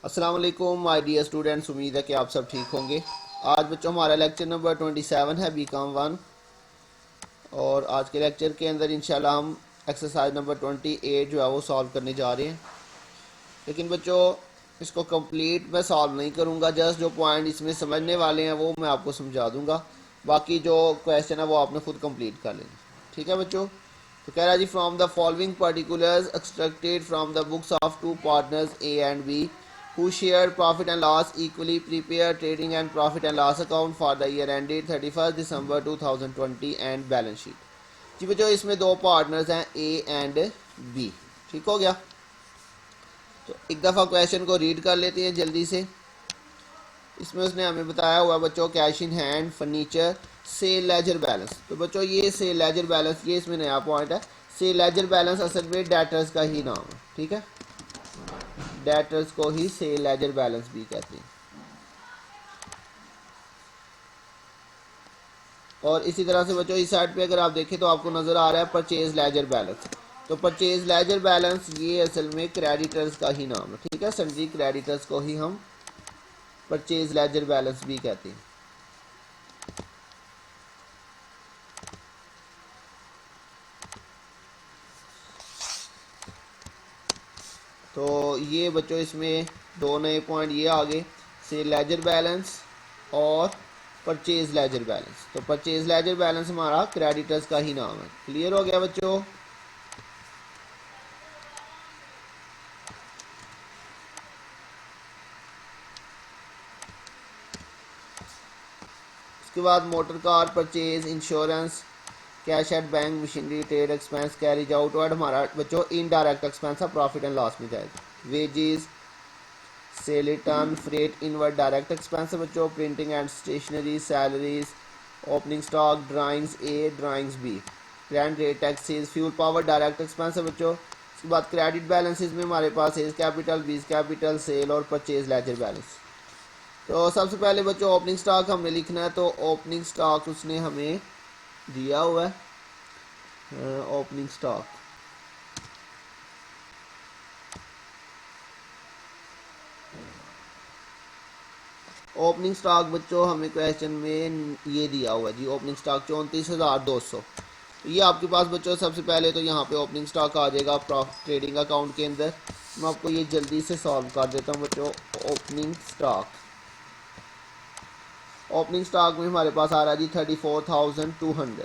अस्सलाम वालेकुम my dear students, उम्मीद है कि आप सब ठीक होंगे। आज बच्चों हमारा लेक्चर नंबर 27 है BCom 1। और आज के लेक्चर के अंदर इंशाल्लाह हम एक्सरसाइज नंबर 28 जो है वो सॉल्व करने जा रहे हैं। लेकिन बच्चों इसको कंप्लीट मैं सॉल्व नहीं करूँगा, जस्ट जो पॉइंट इसमें समझने वाले हैं वो मैं आपको समझा दूँगा। बाकी जो क्वेश्चन है वो आपने खुद कंप्लीट कर लेना। ठीक है बच्चों। तो कह रहा है जी, from the following particulars extracted from the books of two partners A and B who share profit and loss equally, prepare trading and profit and loss account for the year ended 31st December 2020 and balance sheet। जी बच्चों इसमें दो partners हैं A and B। ठीक हो गया। तो एक दफ़ा क्वेश्चन को रीड कर लेते हैं जल्दी से। इसमें उसने हमें बताया हुआ बच्चों cash in hand, furniture, sale ledger balance. तो बच्चों ये सेल लेजर बैलेंस ये इसमें नया पॉइंट है। सेल लेजर बैलेंस असल में डेटर्स का ही नाम है। ठीक है, डेटर्स को ही सेल लेजर बैलेंस भी कहते हैं। और इसी तरह से बच्चों इस साइड पे अगर आप देखें तो आपको नज़र आ रहा है परचेज लेजर बैलेंस। तो परचेज लेजर बैलेंस ये असल में क्रेडिटर्स का ही नाम है। ठीक है, सन्ड्री क्रेडिटर्स को ही हम परचेज लेजर बैलेंस भी कहते हैं। तो ये बच्चों इसमें दो नए पॉइंट ये आ गए, सेल लेजर बैलेंस और परचेज लेजर बैलेंस। तो परचेज लेजर बैलेंस हमारा क्रेडिटर्स का ही नाम है। क्लियर हो गया बच्चों। उसके बाद motor car purchase, insurance, cash at bank, machinery, trade expense, carriage outward हमारा बच्चों इनडायरेक्ट एक्सपेंस है, प्रॉफिट एंड लॉस में जाएगा। Wages, sale return, freight inward direct expense है बच्चों। Printing and stationery, salaries, opening stock, drawings A, drawings B, grand rate taxes, fuel power direct expense है बच्चों। उसके बाद क्रेडिट बैलेंसेज में हमारे पास A's capital, B's capital, sale और परचेज लेजर बैलेंस। तो सबसे पहले बच्चों ओपनिंग स्टॉक हमने लिखना है। तो ओपनिंग स्टॉक उसने हमें दिया हुआ है। ओपनिंग स्टॉक ओपनिंग स्टॉक बच्चों हमें क्वेश्चन में ये दिया हुआ है जी, ओपनिंग स्टॉक 34,200। तो ये आपके पास बच्चों सबसे पहले तो यहाँ पे ओपनिंग स्टॉक आ जाएगा ट्रेडिंग अकाउंट के अंदर। मैं आपको ये जल्दी से सॉल्व कर देता हूँ बच्चों। ओपनिंग स्टॉक में हमारे पास आ रहा है जी 34,200।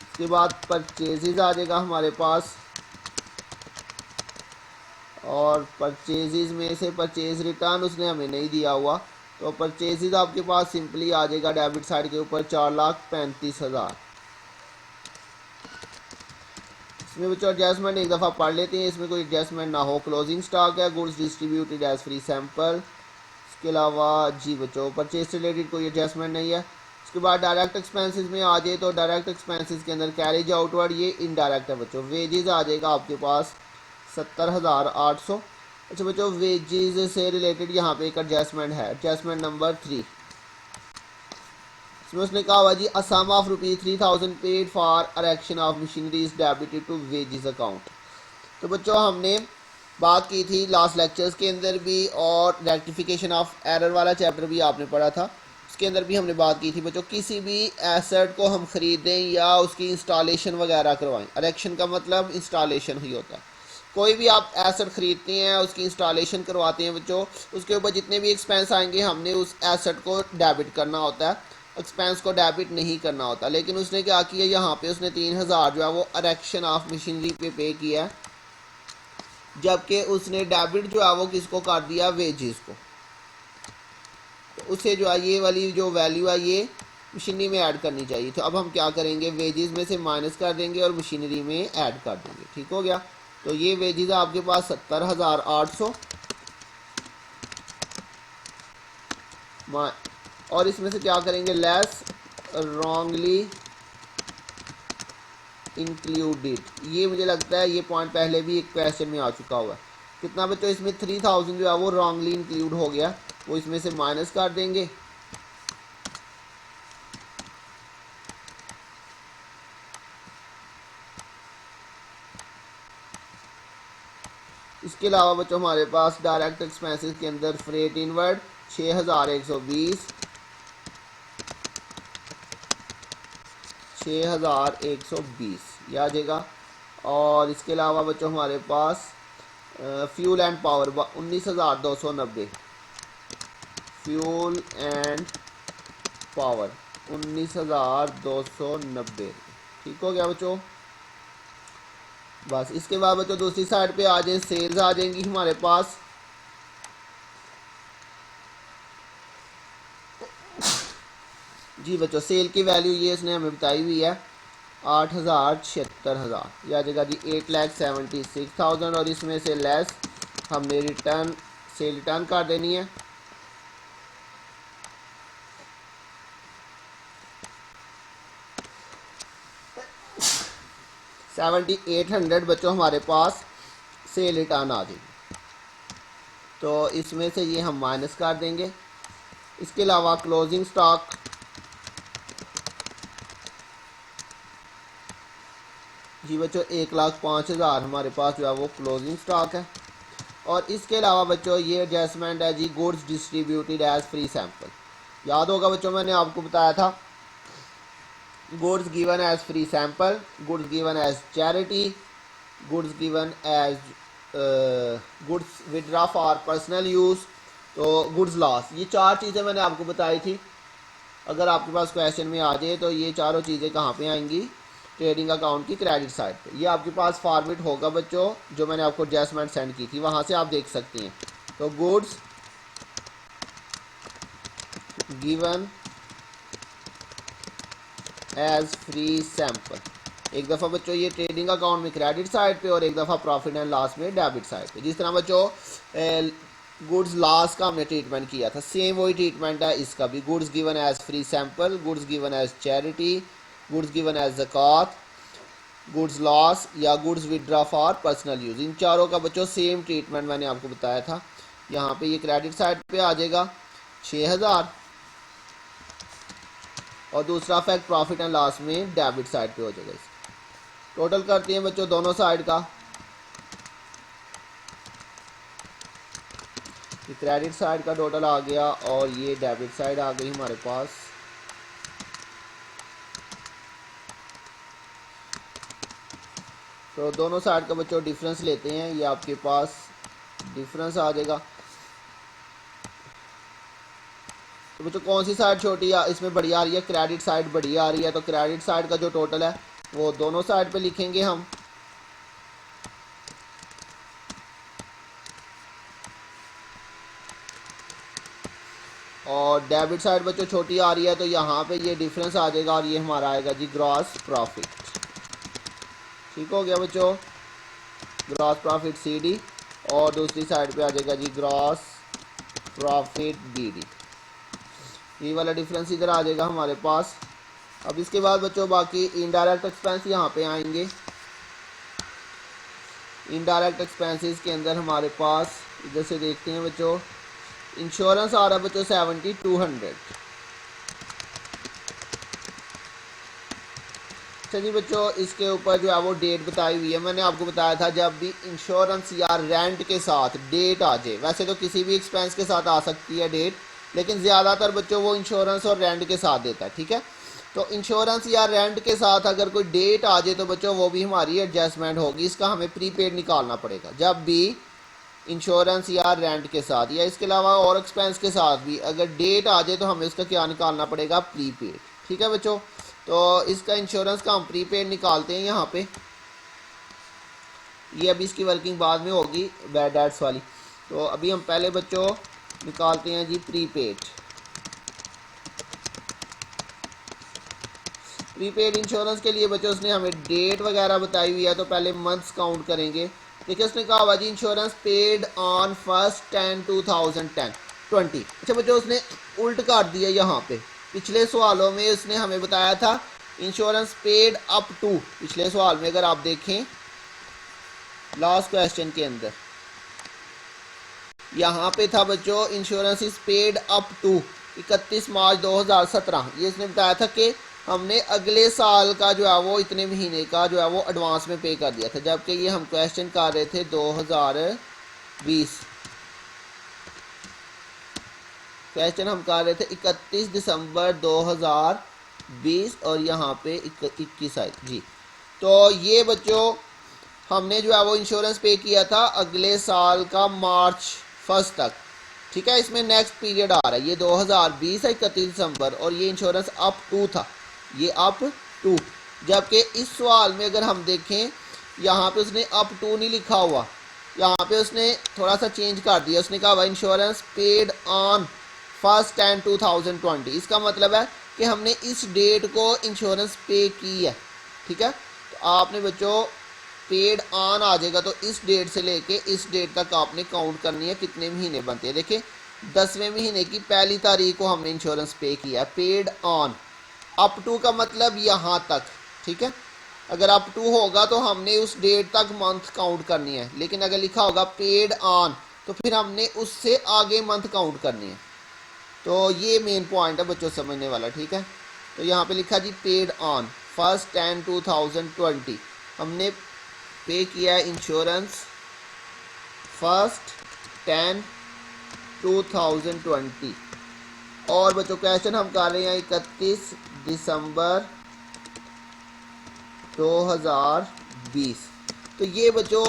उसके बाद परचेजेज आ जाएगा हमारे पास, और परचेजेज में से परचेज रिटर्न उसने हमें नहीं दिया हुआ। तो परचेजेज आपके पास सिंपली आ जाएगा डेबिट साइड के ऊपर 4,35,000। इसमें बच्चों एडजस्टमेंट एक दफ़ा पढ़ लेते हैं, इसमें कोई एडजस्टमेंट ना हो। क्लोजिंग स्टॉक है, goods distributed as free sample. इसके अलावा जी बच्चों परचेज से रिलेटेड कोई एडजस्टमेंट नहीं है। उसके बाद डायरेक्ट एक्सपेंसेस में आ जाए तो डायरेक्ट एक्सपेंसेस के अंदर कैरेज आउटवर्ड ये इनडायरेक्ट है बच्चों। वेजेस आ जाएगा आपके पास 70,800। अच्छा बच्चों वेजेस से रिलेटेड यहाँ पे एक एडजस्टमेंट है, एडजस्टमेंट नंबर 3। इसमें उसने कहा हुआ जी a sum of ₹3,000 paid for erection of machinery is debited to wages account. तो बच्चों हमने बात की थी लास्ट लेक्चर्स के अंदर भी, और रेक्टिफिकेशन ऑफ एरर वाला चैप्टर भी आपने पढ़ा था, उसके अंदर भी हमने बात की थी बच्चों। किसी भी एसेट को हम ख़रीदें या उसकी इंस्टॉलेशन वगैरह करवाएं, अरेक्शन का मतलब इंस्टॉलेशन ही होता है। कोई भी आप एसेट ख़रीदते हैं उसकी इंस्टॉलेशन करवाते हैं बच्चों, उसके ऊपर जितने भी एक्सपेंस आएंगे हमने उस एसेट को डेबिट करना होता है, एक्सपेंस को डेबिट नहीं करना होता। लेकिन उसने क्या किया, यहाँ पे उसने 3,000 जो है वो अरेक्शन ऑफ मशीनरी पे किया है, जबकि उसने डेबिट जो है वो किसको कर दिया, वेजेस को। तो उसे जो है ये वाली जो वैल्यू है ये मशीनरी में ऐड करनी चाहिए। तो अब हम क्या करेंगे, वेजेस में से माइनस कर देंगे और मशीनरी में ऐड कर देंगे। ठीक हो गया। तो ये वेजेस आपके पास 70,800, और इसमें से क्या करेंगे, लेस रॉन्गली इंक्लूडेड। ये मुझे लगता है ये पॉइंट पहले भी एक क्वेश्चन में आ चुका हुआ है। कितना बच्चों इसमें 3,000 जो है वो रॉन्गली इंक्लूड हो गया, वो इसमें से माइनस कर देंगे। इसके इसके अलावा बच्चों हमारे पास डायरेक्ट एक्सपेंसेस के अंदर फ्रेट इनवर्ड 6120 6120 ये आ जाएगा। और इसके अलावा बच्चों हमारे पास fuel and power 19290 fuel and power 19290 ठीक हो गया बच्चों। बस इसके बाद बच्चों दूसरी साइड पे आ जाए, सेल्स आ जाएंगी हमारे पास। जी बच्चों सेल की वैल्यू ये इसने हमें बताई हुई है 8,76,000 यह आ जाएगा जी 8,76,000 और इसमें से लेस हमने रिटर्न सेल रिटर्न कर देनी है। $7,800 बच्चों हमारे पास सेल रिटर्न आ जाएगी, तो इसमें से ये हम माइनस कर देंगे। इसके अलावा क्लोजिंग स्टॉक जी बच्चों 1,05,000 हमारे पास जो है वो क्लोजिंग स्टॉक है। और इसके अलावा बच्चों ये एडजस्टमेंट है जी goods distributed as free sample. याद होगा बच्चों मैंने आपको बताया था goods given as free sample, goods given as charity, goods given as goods withdraw for personal use, तो गुड्स लॉस, ये चार चीज़ें मैंने आपको बताई थी। अगर आपके पास क्वेश्चन में आ जाए तो ये चारों चीज़ें कहाँ पे आएंगी, ट्रेडिंग अकाउंट की क्रेडिट साइड पे। ये आपके पास फॉर्मेट होगा बच्चों जो मैंने आपको एडजस्टमेंट सेंड की थी, वहाँ से आप देख सकती हैं। तो goods given as free sample, एक दफ़ा बच्चों ये ट्रेडिंग अकाउंट में क्रेडिट साइड पे और एक दफ़ा प्रॉफिट एंड लॉस में डेबिट साइड पे। जिस तरह बच्चों गुड्स लॉस का हमने ट्रीटमेंट किया था, सेम वही ट्रीटमेंट है इसका भी। Goods given as free sample, goods given as charity, goods given as ज़कात, गुड्स लॉस या goods withdraw for personal use, इन चारों का बच्चों सेम ट्रीटमेंट मैंने आपको बताया था। यहाँ पे ये क्रेडिट साइड पे आ जाएगा 6,000 और दूसरा फैक्ट प्रॉफिट एंड लॉस में डेबिट साइड पे हो जाएगा। टोटल करते हैं बच्चों दोनों साइड का, ये क्रेडिट साइड का टोटल आ गया और ये डेबिट साइड आ गई हमारे पास। तो दोनों साइड का बच्चों डिफरेंस लेते हैं, ये आपके पास डिफरेंस आ जाएगा। तो बच्चों कौन सी साइड छोटी है इसमें बड़ी आ रही है, क्रेडिट साइड बड़ी आ रही है, तो क्रेडिट साइड का जो टोटल है वो दोनों साइड पे लिखेंगे हम। और डेबिट साइड बच्चों छोटी आ रही है तो यहाँ पे ये डिफरेंस आ जाएगा और ये हमारा आएगा जी ग्रॉस प्रॉफिट। ठीक हो गया बच्चों, ग्रॉस प्रॉफिट CD और दूसरी साइड पे आ जाएगा जी ग्रॉस प्रॉफिट BD। ये वाला डिफरेंस इधर आ जाएगा हमारे पास। अब इसके बाद बच्चों बाकी इनडायरेक्ट एक्सपेंस यहाँ पे आएंगे। इनडायरेक्ट एक्सपेंसेस के अंदर हमारे पास इधर से देखते हैं बच्चों, इंश्योरेंस आ रहा है बच्चों 7,200। चलिए बच्चों इसके ऊपर जो है वो डेट बताई हुई है। मैंने आपको बताया था जब भी इंश्योरेंस या रेंट के साथ डेट आ जाए, वैसे तो किसी भी एक्सपेंस के साथ आ सकती है डेट, लेकिन ज़्यादातर बच्चों वो इंश्योरेंस और रेंट के साथ देता है। ठीक है, तो इंश्योरेंस या रेंट के साथ अगर कोई डेट आ जाए तो बच्चों वो भी हमारी एडजस्टमेंट होगी, इसका हमें प्रीपेड निकालना पड़ेगा। जब भी इंश्योरेंस या रेंट के साथ या इसके अलावा और एक्सपेंस के साथ भी अगर डेट आ जाए तो हमें उसका क्या निकालना पड़ेगा, प्रीपेड। ठीक है बच्चों, तो इसका इंश्योरेंस का हम प्रीपेड निकालते हैं यहाँ पे। ये अभी इसकी वर्किंग बाद में होगी बैड डेट्स वाली, तो अभी हम पहले बच्चों निकालते हैं जी प्रीपेड। प्रीपेड इंश्योरेंस के लिए बच्चों उसने हमें डेट वगैरह बताई हुई है, तो पहले मंथ्स काउंट करेंगे। देखिए उसने कहा हुआ जी इंश्योरेंस पेड ऑन 1/10/2010। अच्छा बच्चों उसने उल्ट कर दिया यहाँ पे, पिछले सवालों में उसने हमें बताया था इंश्योरेंस पेड अप टू, पिछले सवाल में अगर आप देखें लास्ट क्वेश्चन के अंदर यहाँ पे था बच्चों insurance is paid up to 31 March 2017। ये इसने बताया था कि हमने अगले साल का जो है वो इतने महीने का जो है वो एडवांस में पे कर दिया था, जबकि ये हम क्वेश्चन कर रहे थे 2000 20। क्वेश्चन हम कर रहे थे 31 दिसंबर 2020 और यहाँ पे 21 आई जी। तो ये बच्चों हमने जो है वो इंश्योरेंस पे किया था अगले साल का मार्च 1 तक, ठीक है। इसमें नेक्स्ट पीरियड आ रहा है, ये 2020 है 31 दिसंबर, और ये इंश्योरेंस अप टू था, ये अप टू। जबकि इस सवाल में अगर हम देखें यहाँ पे उसने अप टू नहीं लिखा हुआ, यहाँ पे उसने थोड़ा सा चेंज कर दिया, उसने कहा हुआ इंश्योरेंस पेड ऑन 1 10 2020। इसका मतलब है कि हमने इस डेट को इंश्योरेंस पे की है, ठीक है। तो आपने बच्चों पेड ऑन आ जाएगा तो इस डेट से लेके इस डेट तक आपने काउंट करनी है कितने महीने बनते हैं। देखिए 10वें महीने की पहली तारीख को हमने इंश्योरेंस पे किया है, पेड ऑन। अप टू का मतलब यहाँ तक, ठीक है। अगर अप टू होगा तो हमने उस डेट तक मंथ काउंट करनी है, लेकिन अगर लिखा होगा पेड ऑन तो फिर हमने उससे आगे मंथ काउंट करनी है। तो ये मेन पॉइंट है बच्चों समझने वाला, ठीक है। तो यहाँ पे लिखा जी पेड ऑन 1 10 2020, हमने पे किया है इंश्योरेंस 1 10 2020। और बच्चों क्वेश्चन हम कर रहे हैं 31 दिसंबर 2020। तो ये बच्चों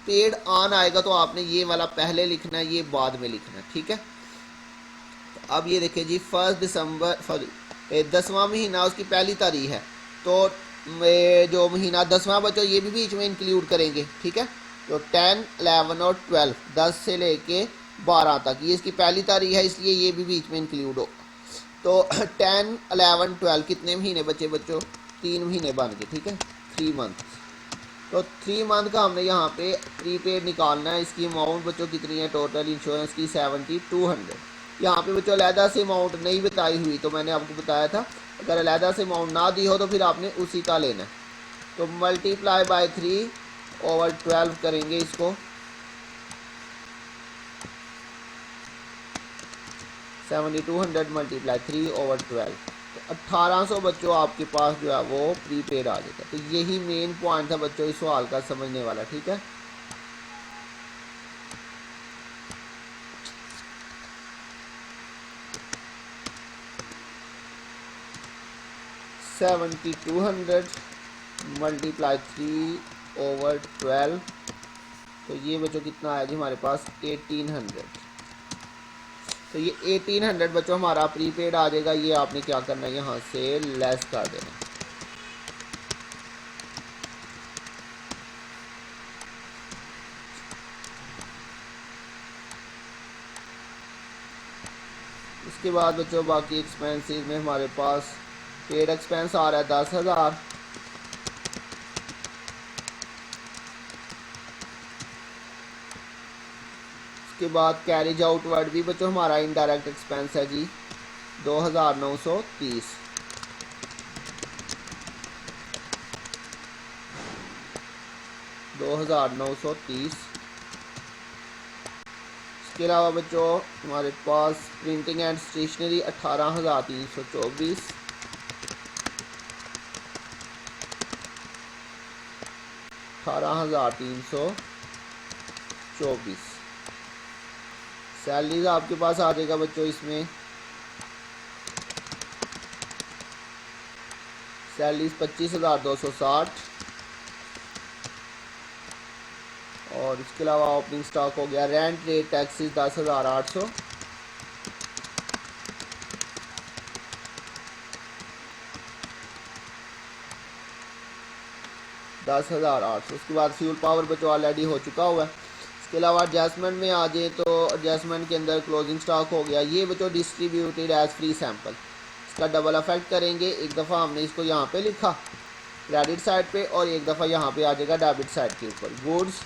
पेड ऑन आएगा तो आपने ये वाला पहले लिखना है, ये बाद में लिखना है, ठीक है। अब ये देखिए जी 1 दिसंबर सॉरी 10वां महीना उसकी पहली तारीख है, तो जो महीना 10वां बच्चों ये भी बीच में इंक्लूड करेंगे, ठीक है। तो 10 11 और 12 10 से लेके 12 तक ये इसकी पहली तारीख है, इसलिए ये भी बीच में इंक्लूड हो। तो 10 11 12 कितने महीने बचे बच्चों? 3 महीने बन गए, ठीक है, 3 मंथ। तो 3 मंथ का हमने यहाँ पे प्रीपेड निकालना है। इसकी अमाउंट बच्चों कितनी है टोटल इंश्योरेंस की? 7200। यहाँ पे बच्चों अलहदा से अमाउंट नहीं बताई हुई, तो मैंने आपको बताया था अगर अलहदा से अमाउंट ना दी हो तो फिर आपने उसी का लेना है। तो मल्टीप्लाई बाय 3/12 करेंगे इसको, 7200 मल्टीप्लाई 3/12, तो 1800 बच्चों आपके पास जो है वो प्रीपेड आ जाएगा। तो यही मेन पॉइंट था बच्चों इस सवाल का समझने वाला, ठीक है। $7200 मल्टीप्लाई 3/12, तो ये बच्चों कितना आया जी हमारे पास? 1800। तो ये 1800 बच्चों हमारा प्रीपेड आ जाएगा। ये आपने क्या करना है, यहाँ से लेस कर देना। उसके बाद बच्चों बाकी एक्सपेंसेस में हमारे पास पेड एक्सपेंस आ रहा है 10,000। उसके बाद कैरेज आउटवर्ड भी बच्चों हमारा इनडायरेक्ट एक्सपेंस है जी 2930। इसके अलावा बच्चों हमारे पास प्रिंटिंग एंड स्टेशनरी 18,324। सैलरीज आपके पास आ जाएगा बच्चों, इसमें सैलरीज 25,260। और इसके अलावा ओपनिंग स्टॉक हो गया, रेंट रेट टैक्सेस 10,800। उसके बाद फ्यूल पावर बच्चों ऑलरेडी हो चुका हुआ है। इसके अलावा एडजस्टमेंट में आ जाए तो एडजस्टमेंट के अंदर क्लोजिंग स्टॉक हो गया, ये बच्चों डिस्ट्रीब्यूटेड एज फ्री सैंपल। इसका डबल अफेक्ट करेंगे, एक दफ़ा हमने इसको यहाँ पे लिखा क्रेडिट साइड पे और एक दफ़ा यहाँ पे आ जाएगा डेबिट साइड के ऊपर। Goods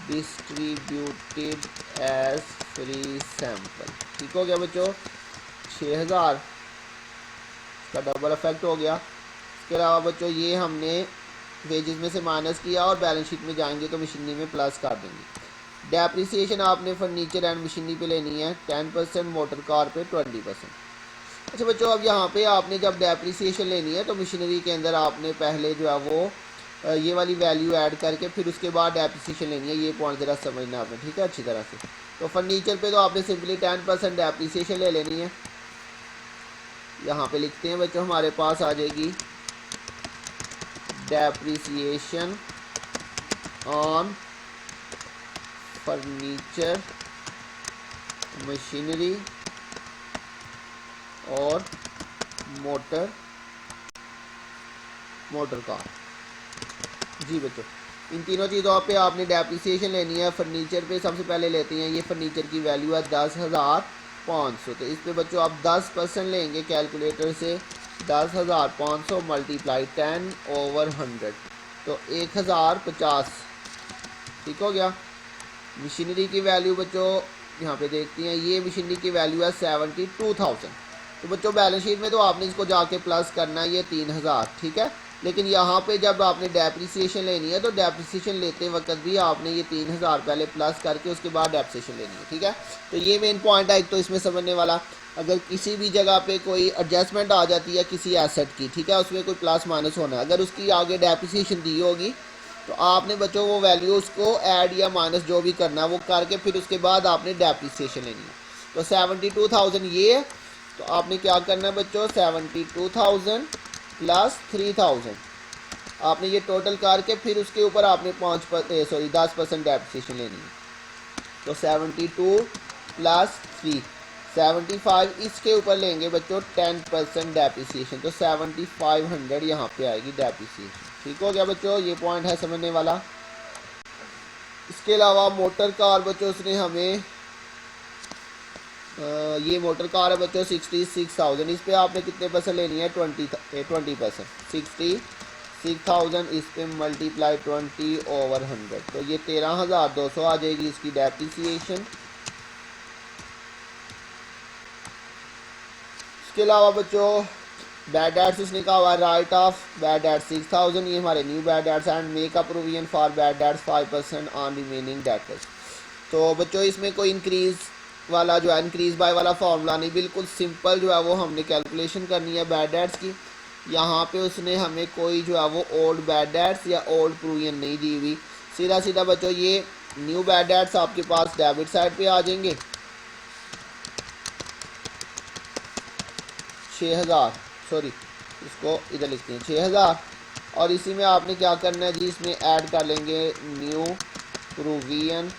distributed as free sample, ठीक हो गया बच्चों 6000, इसका डबल अफेक्ट हो गया। इसके अलावा बच्चों ये हमने वेजेस में से माइनस किया और बैलेंस शीट में जाएंगे तो मशीनरी में प्लस कर देंगे। डेप्रिसिएशन आपने फर्नीचर एंड मशीनरी पे लेनी है 10%, मोटर कार पे 20%। अच्छा बच्चों अब यहाँ पे आपने जब डेप्रिसिएशन लेनी है तो मशीनरी के अंदर आपने पहले जो है वो ये वाली वैल्यू ऐड करके फिर उसके बाद डेप्रिसिएशन लेनी है। ये पॉइंट ज़रा समझना आपने, ठीक है, अच्छी तरह से। तो फर्नीचर पे तो आपने सिंपली 10% डेप्रिसिएशन ले लेनी है। यहाँ पे लिखते हैं बच्चों, हमारे पास आ जाएगी डेप्रिसिएशन ऑन फर्नीचर, मशीनरी और मोटर कार। जी बच्चों, इन तीनों चीज़ों पे आपने डेप्रिसिएशन लेनी है। फर्नीचर पे सबसे पहले लेते हैं, ये फर्नीचर की वैल्यू है 10,500। तो इस पे बच्चों आप 10% लेंगे कैलकुलेटर से। 10,500 मल्टीप्लाई 10/100 तो 1050, ठीक हो गया। मशीनरी की वैल्यू बच्चों यहाँ पे देखती हैं, ये मशीनरी की वैल्यू है 72,000। तो बच्चों बैलेंस शीट में तो आपने इसको जाके प्लस करना है, ये 3,000, ठीक है। लेकिन यहाँ पे जब आपने डेप्रिसिएशन लेनी है तो डेप्रिसिएशन लेते वक्त भी आपने ये 3,000 पहले प्लस करके उसके बाद डेप्रिसिएशन लेनी है, ठीक है। तो ये मेन पॉइंट है एक तो इसमें समझने वाला। अगर किसी भी जगह पे कोई एडजस्टमेंट आ जाती है किसी एसेट की, ठीक है, उसमें कोई प्लस माइनस होना है, अगर उसकी आगे डेप्रिसिएशन दी होगी तो आपने बच्चों वो वैल्यू उसको ऐड या माइनस जो भी करना है वो करके फिर उसके बाद आपने डेप्रिसिएशन लेनी है। तो 72,000 ये है, तो आपने क्या करना है बच्चों, 72,000 प्लस 3,000 आपने ये टोटल करके फिर उसके ऊपर आपने 10% डेप्रिसिएशन लेनी है। तो 72 प्लस 3 75, इसके ऊपर लेंगे बच्चों 10% डेप्रिसिएशन, तो 7,500 यहाँ पे आएगी डेप्रिसिएशन, ठीक हो गया बच्चों। ये पॉइंट है समझने वाला। इसके अलावा मोटर कार बच्चों उसने हमें ये मोटर कार है बच्चों 66,000। इस पे आपने कितने परसेंट लेनी है, 20%। 66,000 इस पे मल्टीप्लाई 20/100 तो ये 13,200 आ जाएगी इसकी डेप्रिसिएशन। इसके अलावा बच्चों बैड डेट्स उसने कहा हुआ राइट ऑफ बैड डेट्स 6,000, ये हमारे new bad debts and make a provision for bad debts 5% on remaining debtors. तो बच्चों इसमें कोई इंक्रीज वाला जो है, इंक्रीज बाय वाला फार्मूला नहीं, बिल्कुल सिंपल जो है वो हमने कैलकुलेशन करनी है बैड डेट्स की। यहाँ पे उसने हमें कोई जो है वो ओल्ड बैड डेट्स या ओल्ड प्रोविजन नहीं दी हुई, सीधा सीधा बच्चों ये न्यू बैड डेट्स आपके पास डेबिट साइड पे आ जाएंगे 6,000, सॉरी इसको इधर लिखते हैं 6,000। और इसी में आपने क्या करना है जी, इसमें ऐड कर लेंगे न्यू प्रोविजन,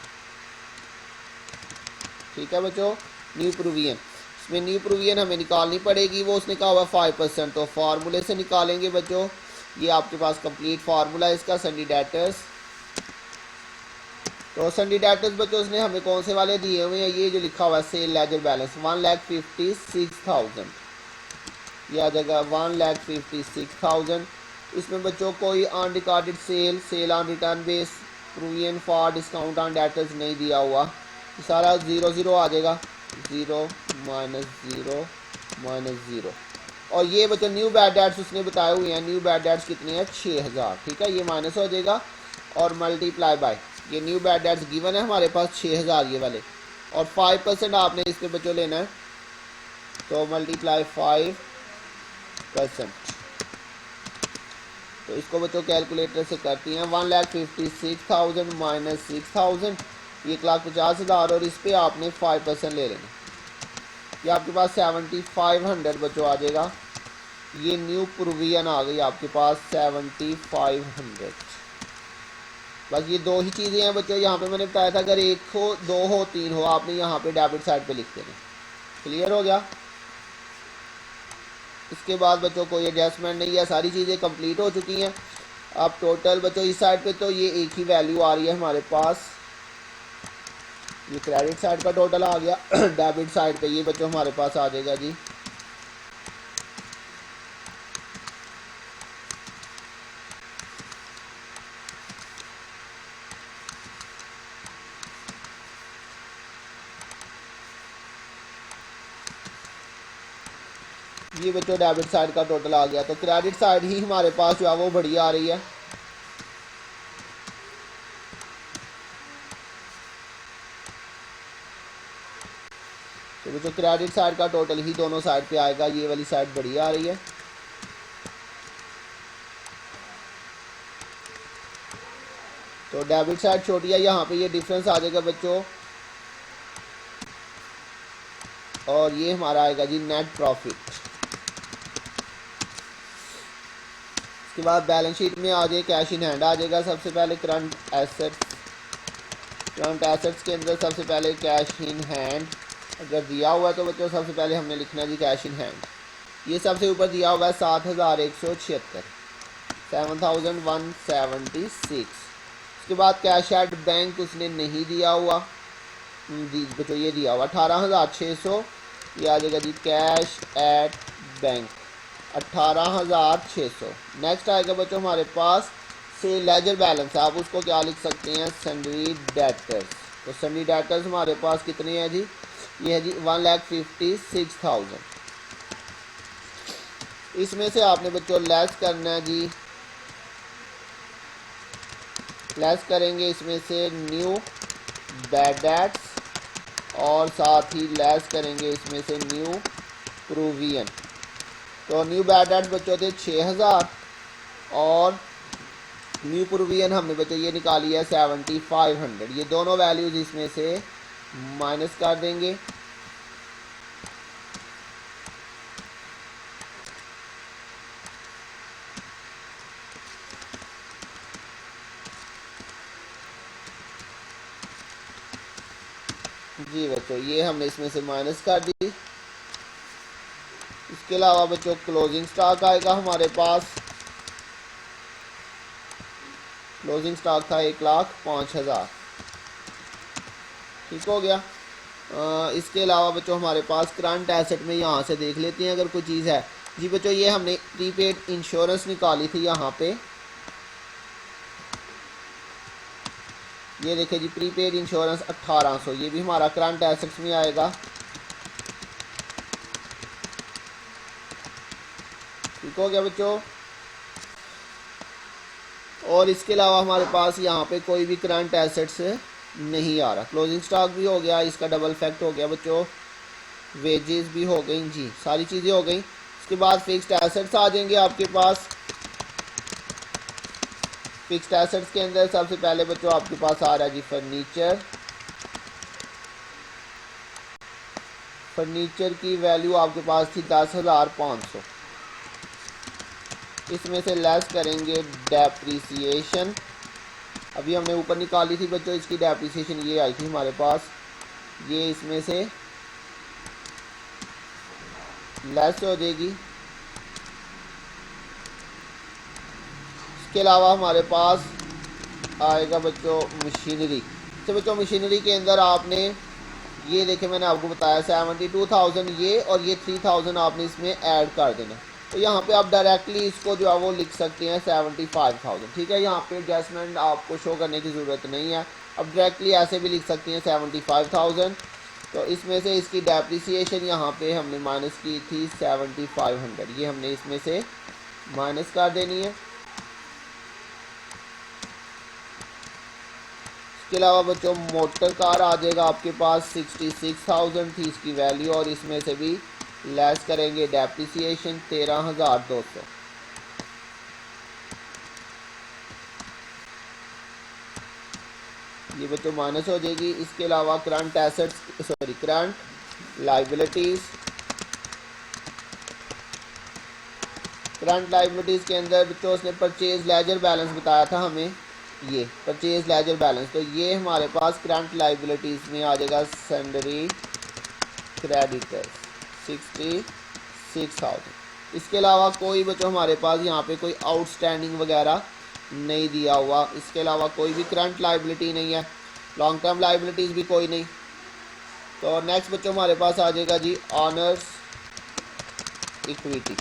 ठीक है बच्चों, न्यू प्रोविजन। इसमें न्यू प्रोविजन हमें निकालनी पड़ेगी, वो उसने कहा हुआ 5%, तो फार्मूले से निकालेंगे बच्चों। ये आपके पास कंप्लीट फार्मूला है इसका, सन्डी डेटर्स। तो सन्डी डेटर्स बच्चों उसने हमें कौन से वाले दिए हुए हैं, ये जो लिखा हुआ है सेल लेजर बैलेंस 1,56,000, ये आ जाएगा 1,56,000। इसमें बच्चों कोई unrecorded sale, sale on return base, provision for discount on debtors नहीं दिया हुआ, सारा 0 आ जाएगा, 0 -0 और ये बच्चों न्यू बैड डेट्स उसने बताए हुए हैं, न्यू बैड डेट्स कितने हैं 6,000, ठीक है, ये माइनस हो जाएगा और मल्टीप्लाई बाय ये न्यू बैड डेट्स गिवन है हमारे पास 6,000 ये वाले, और 5% आपने इसके बच्चों लेना है, तो मल्टीप्लाई 5%। तो इसको बच्चों कैलकुलेटर से करती हैं 1,56,000 माइनस 6,000 ये 1,50,000 और इस पे आपने 5% ले लेना, ये आपके पास 7,500 बच्चों आ जाएगा। ये न्यू प्रोविजन आ गई आपके पास 7,500। बस ये दो ही चीज़ें हैं बच्चों, यहाँ पे मैंने बताया था अगर 1 हो 2 हो 3 हो आपने यहाँ पे डेबिट साइड पे लिख देना। क्लियर हो गया। इसके बाद बच्चों कोई एडजस्टमेंट नहीं है, सारी चीज़ें कंप्लीट हो चुकी हैं। अब टोटल बच्चों इस साइड पे तो ये एक ही वैल्यू आ रही है हमारे पास, ये क्रेडिट साइड का टोटल आ गया डेबिट साइड पे ये बच्चों हमारे पास आ जाएगा जी ये बच्चों डेबिट साइड का टोटल आ गया। तो क्रेडिट साइड ही हमारे पास जो है वो बड़ी आ रही है। तो बच्चों क्रेडिट साइड का टोटल ही दोनों साइड पे आएगा, ये वाली साइड बड़ी आ रही है। तो डेबिट साइड छोटी है, यहाँ पे ये डिफरेंस आ जाएगा बच्चों, और ये हमारा आएगा जी नेट प्रॉफिट। उसके बाद बैलेंस शीट में आ जाए कैश इन हैंड आ जाएगा। सबसे पहले करंट एसेट्स के अंदर सबसे पहले कैश इन हैंड अगर दिया हुआ है तो बच्चों सबसे पहले हमने लिखना है जी कैश इन हैंड। ये सबसे ऊपर दिया हुआ है 7176, 7176। उसके बाद कैश एट बैंक उसने नहीं दिया हुआ बच्चों, ये दिया हुआ 18600, ये आ जाएगा जी कैश एट बैंक 18600। नेक्स्ट आएगा बच्चों हमारे पास से लेजर बैलेंस है, आप उसको क्या लिख सकते हैं, सन्ड्री डेटर्स। तो सन्ड्री डेटर्स हमारे पास कितने हैं जी, ये है जी 1,56,000। इसमें से आपने बच्चों लेस करना है जी, लेस करेंगे इसमें से न्यू बैड डेट्स और साथ ही लेस करेंगे इसमें से न्यू प्रोविजन। तो न्यू बैड डेट्स बच्चों थे 6000 और न्यू प्रोविजन हमने बच्चों ये निकाली है 7500। ये दोनों वैल्यूज इसमें से माइनस कर देंगे। जी बच्चों ये हमने इसमें से माइनस कर दी। इसके अलावा बच्चों क्लोजिंग स्टॉक आएगा हमारे पास, क्लोजिंग स्टॉक था 1,05,000, ठीक हो गया। इसके अलावा बच्चों हमारे पास करंट एसेट में यहाँ से देख लेते हैं अगर कोई चीज़ है। जी बच्चों ये हमने प्रीपेड इंश्योरेंस निकाली थी यहाँ पे, ये देखिए जी प्रीपेड इंश्योरेंस 1800, ये भी हमारा करंट एसेट्स में आएगा, ठीक हो गया बच्चों। और इसके अलावा हमारे पास यहाँ पे कोई भी करंट एसेट्स नहीं आ रहा। क्लोजिंग स्टॉक भी हो गया, इसका डबल फैक्ट हो गया बच्चों, वेजेस भी हो गई जी, सारी चीज़ें हो गई। इसके बाद फिक्स्ड एसेट्स आ जाएंगे आपके पास। फिक्स्ड एसेट्स के अंदर सबसे पहले बच्चों आपके पास आ रहा है जी फर्नीचर। फर्नीचर की वैल्यू आपके पास थी 10,500, इसमें से लेस करेंगे डेप्रीसिएशन। अभी हमने ऊपर निकाली थी बच्चों इसकी डेप्रीसिएशन, ये आई थी हमारे पास, ये इसमें से लेस हो जाएगी। इसके अलावा हमारे पास आएगा बच्चों मशीनरी। तो बच्चों मशीनरी के अंदर आपने ये देखे मैंने आपको बताया 72,000 ये और ये 3,000 आपने इसमें ऐड कर देना। तो यहाँ पे आप डायरेक्टली इसको जो है वो लिख सकते हैं 75,000, ठीक है। यहाँ पे एडजस्टमेंट आपको शो करने की ज़रूरत नहीं है, अब डायरेक्टली ऐसे भी लिख सकते हैं 75,000। तो इसमें से इसकी डेप्रिसिएशन यहाँ पे हमने माइनस की थी 7500, ये हमने इसमें से माइनस कर देनी है। इसके अलावा बच्चों मोटर कार आ जाएगा आपके पास, 66,000 थी इसकी वैल्यू और इसमें से भी लेस करेंगे डेप्रिसिएशन 13,200। ये बच्चों माइनस हो जाएगी। इसके अलावा current assets current liabilities, current liabilities के अंदर बच्चों उसने परचेज लेजर बैलेंस बताया था हमें, ये परचेज लेजर बैलेंस, तो ये हमारे पास करंट लाइबिलिटीज़ में आ जाएगा सन्ड्री क्रेडिटर्स 66,000। इसके अलावा कोई बच्चों हमारे पास यहाँ पे कोई आउटस्टैंडिंग वगैरह नहीं दिया हुआ। इसके अलावा कोई भी करंट लाइबिलिटी नहीं है, लॉन्ग टर्म लाइबिलिटीज़ भी कोई नहीं। तो नेक्स्ट बच्चों हमारे पास आ जाएगा जी ऑनर्स इक्विटी।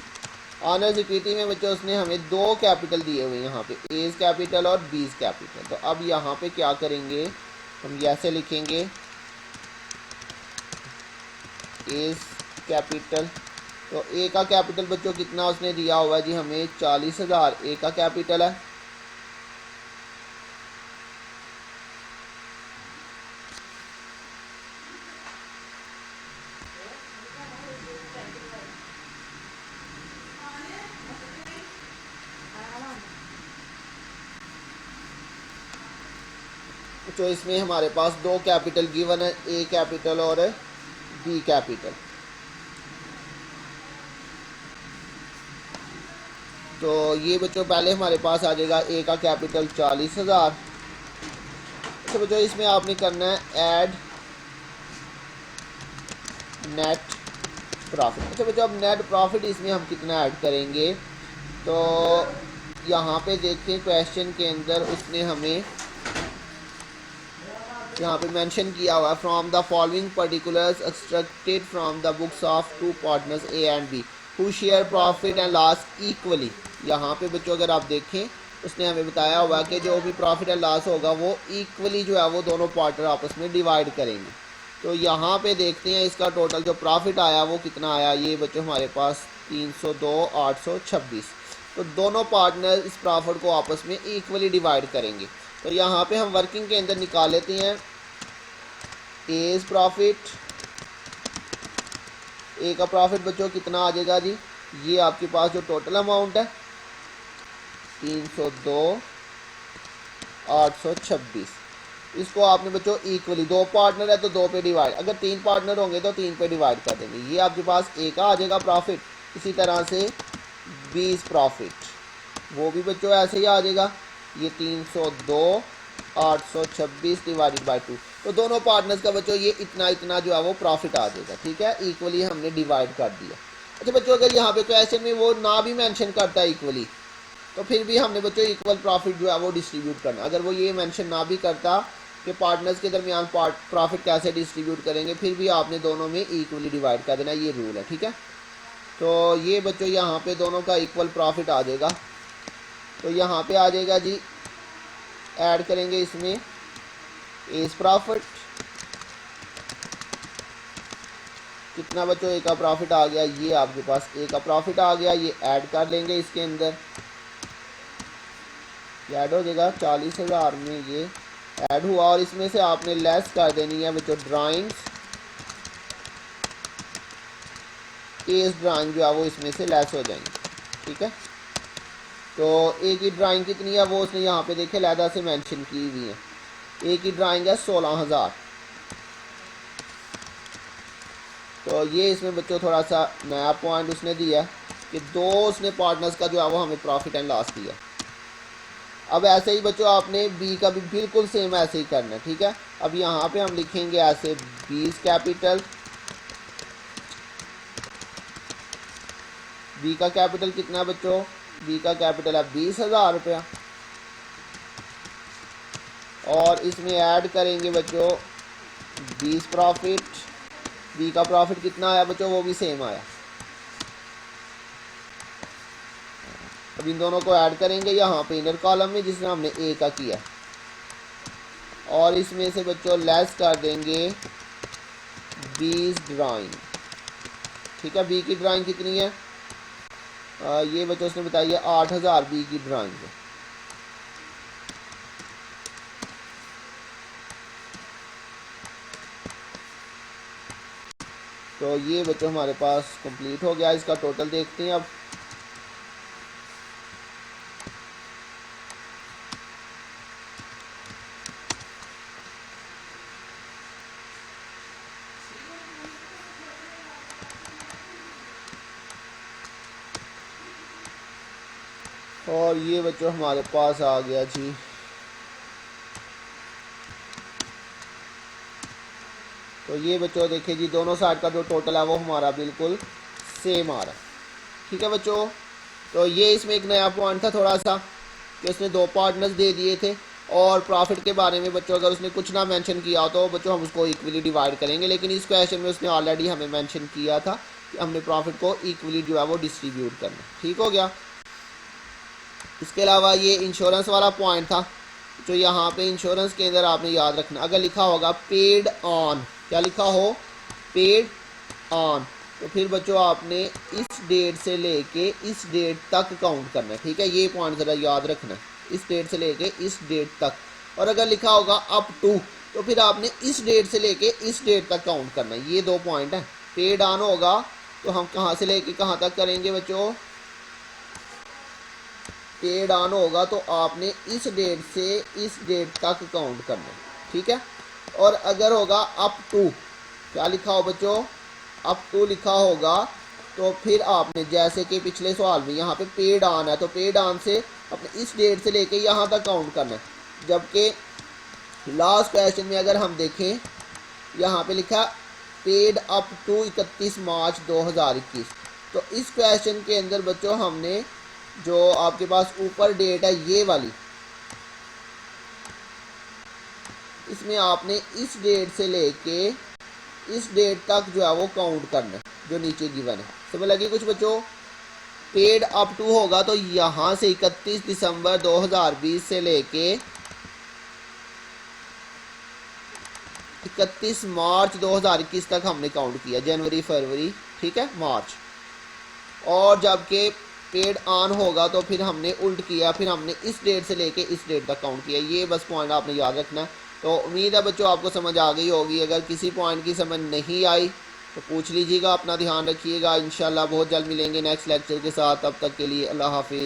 ऑनर्स इक्विटी में बच्चों उसने हमें दो कैपिटल दिए हुए हैं यहाँ पे, एज कैपिटल और बीज कैपिटल। तो अब यहाँ पे क्या करेंगे, हम ऐसे लिखेंगे एज कैपिटल। तो ए का कैपिटल बच्चों कितना उसने दिया हुआ है जी हमें 40,000 ए का कैपिटल है। तो इसमें हमारे पास दो कैपिटल गिवन है, ए कैपिटल और बी कैपिटल। तो ये बच्चों पहले हमारे पास आ जाएगा ए का कैपिटल 40,000। तो बच्चों इसमें आपने करना है ऐड नेट प्रॉफिट। अच्छा बच्चों अब नेट प्रॉफिट इसमें हम कितना ऐड करेंगे, तो यहाँ पे देखते हैं क्वेश्चन के अंदर उसने हमें यहाँ पे मेंशन किया हुआ है from the following particulars extracted from the books of two partners A and B who share profit and loss equally. यहाँ पे बच्चों अगर आप देखें उसने हमें बताया हुआ है कि जो भी प्रॉफिट एंड लॉस होगा वो इक्वली जो है वो दोनों पार्टनर आपस में डिवाइड करेंगे। तो यहाँ पे देखते हैं इसका टोटल जो प्रॉफिट आया वो कितना आया। ये बच्चों हमारे पास 302,826। तो दोनों पार्टनर इस प्रॉफिट को आपस में इक्वली डिवाइड करेंगे। तो यहाँ पे हम वर्किंग के अंदर निकाल लेते हैं एज प्रॉफिट। ए का प्रॉफिट बच्चों कितना आ जाएगा जी, ये आपके पास जो टोटल अमाउंट है 302,826। इसको आपने बच्चों इक्वली, दो पार्टनर है तो दो पे डिवाइड, अगर तीन पार्टनर होंगे तो तीन पे डिवाइड कर देंगे। ये आपके पास ए का आ जाएगा प्रॉफिट। इसी तरह से 20 प्रॉफिट वो भी बच्चों ऐसे ही आ जाएगा, ये 302,826 डिवाइडेड बाई 2। तो दोनों पार्टनर्स का बच्चों ये इतना इतना जो है वो प्रॉफिट आ जाएगा। ठीक है, इक्वली हमने डिवाइड कर दिया। अच्छा बच्चों अगर यहाँ पे क्वेश्चन में वो ना भी मेंशन करता है इक्वली, तो फिर भी हमने बच्चों इक्वल प्रॉफिट जो है वो डिस्ट्रीब्यूट करना। अगर वो ये मेंशन ना भी करता कि पार्टनर्स के दरमियान प्रॉफिट कैसे डिस्ट्रीब्यूट करेंगे, फिर भी आपने दोनों में इक्वली डिवाइड कर देना, ये रूल है। ठीक है, तो ये बच्चों यहाँ पे दोनों का इक्वल प्रॉफिट आ जाएगा। तो यहाँ पे आ जाएगा जी, ऐड करेंगे इसमें एज प्रॉफिट कितना बच्चों, ए का प्रॉफिट आ गया, ये आपके पास ए का प्रॉफिट आ गया, ये ऐड कर लेंगे इसके अंदर, ये ऐड हो जाएगा 40,000 में, ये ऐड हुआ। और इसमें से आपने लेस कर देनी है बच्चों ड्राइंग्स, एज ड्राइंग जो है वो इसमें से लेस हो जाएंगे। ठीक है, तो ए की ड्राइंग कितनी है वो उसने यहाँ पे देखे लहदा से मेंशन की हुई है। ए की ड्राइंग है 16,000। तो ये इसमें बच्चों थोड़ा सा नया पॉइंट उसने दिया कि दो उसने पार्टनर्स का जो है वो हमें प्रॉफिट एंड लॉस दिया। अब ऐसे ही बच्चों आपने बी का भी बिल्कुल सेम ऐसे ही करना है। ठीक है, अब यहाँ पे हम लिखेंगे ऐसे 20 कैपिटल, बी का कैपिटल कितना है बच्चों, बी का कैपिटल है 20,000 रुपया। और इसमें ऐड करेंगे बच्चों 20 प्रॉफिट, बी का प्रॉफिट कितना आया बच्चों, वो भी सेम आया। अब इन दोनों को ऐड करेंगे यहाँ पे इनर कॉलम में जिसमें हमने ए का किया, और इसमें से बच्चों लेस कर देंगे 20 ड्राइंग। ठीक है, बी की ड्राइंग कितनी है, ये बच्चों उसने बताइए 8,000 बी की ड्राइंग है। तो ये बच्चों हमारे पास कंप्लीट हो गया। इसका टोटल देखते हैं अब। और ये बच्चों हमारे पास आ गया जी तो ये बच्चों देखिए जी दोनों साइड का जो टोटल है वो हमारा बिल्कुल सेम आ रहा है। ठीक है बच्चों, तो ये इसमें एक नया पॉइंट था थोड़ा सा कि उसने दो पार्टनर्स दे दिए थे, और प्रॉफिट के बारे में बच्चों अगर उसने कुछ ना मेंशन किया तो बच्चों हम उसको इक्वली डिवाइड करेंगे। लेकिन इस क्वेश्चन में उसने ऑलरेडी हमें मेंशन किया था कि हमने प्रॉफिट को इक्वली जो है वो डिस्ट्रीब्यूट करना। ठीक हो गया। इसके अलावा ये इंश्योरेंस वाला पॉइंट था, जो यहाँ पे इंश्योरेंस के अंदर आपने याद रखना, अगर लिखा होगा पेड ऑन, क्या लिखा हो, पेड ऑन, तो फिर बच्चों आपने इस डेट से लेके इस डेट तक काउंट करना है। ठीक है, ये पॉइंट ज़रा याद रखना है, इस डेट से लेके इस डेट तक। और अगर लिखा होगा अप टू, तो फिर आपने इस डेट से लेके इस डेट तक काउंट करना है। ये दो पॉइंट हैं। पेड ऑन होगा तो हम कहाँ से लेके कहाँ तक करेंगे बच्चों, पेड ऑन होगा तो आपने इस डेट से इस डेट तक काउंट करना है। ठीक है। और अगर होगा अप टू, क्या लिखा हो बच्चों, अप टू लिखा होगा, तो फिर आपने जैसे कि पिछले सवाल में यहाँ पे पेड ऑन है, तो पेड ऑन से अपने इस डेट से लेके यहाँ तक काउंट करना है। जबकि लास्ट क्वेश्चन में अगर हम देखें, यहाँ पे लिखा पेड अप टू 31 मार्च 2021। तो इस क्वेश्चन के अंदर बच्चों हमने जो आपके पास ऊपर डेट है ये वाली, इसमें आपने इस डेट से लेके इस डेट तक जो है वो काउंट करना है जो नीचे गिवन है। समझ लगी कुछ बच्चों। पेड अप टू होगा तो यहाँ से 31 दिसंबर 2020 से लेके 31 मार्च 2021 तक हमने काउंट किया, जनवरी फरवरी, ठीक है, मार्च। और जबकि पेड ऑन होगा तो फिर हमने उल्ट किया, फिर हमने इस डेट से लेके इस डेट तक काउंट किया। ये बस पॉइंट आपने याद रखना है। तो उम्मीद है बच्चों आपको समझ आ गई होगी। अगर किसी पॉइंट की समझ नहीं आई तो पूछ लीजिएगा। अपना ध्यान रखिएगा। इंशाल्लाह बहुत जल्द मिलेंगे नेक्स्ट लेक्चर के साथ। तब तक के लिए अल्लाह हाफिज़।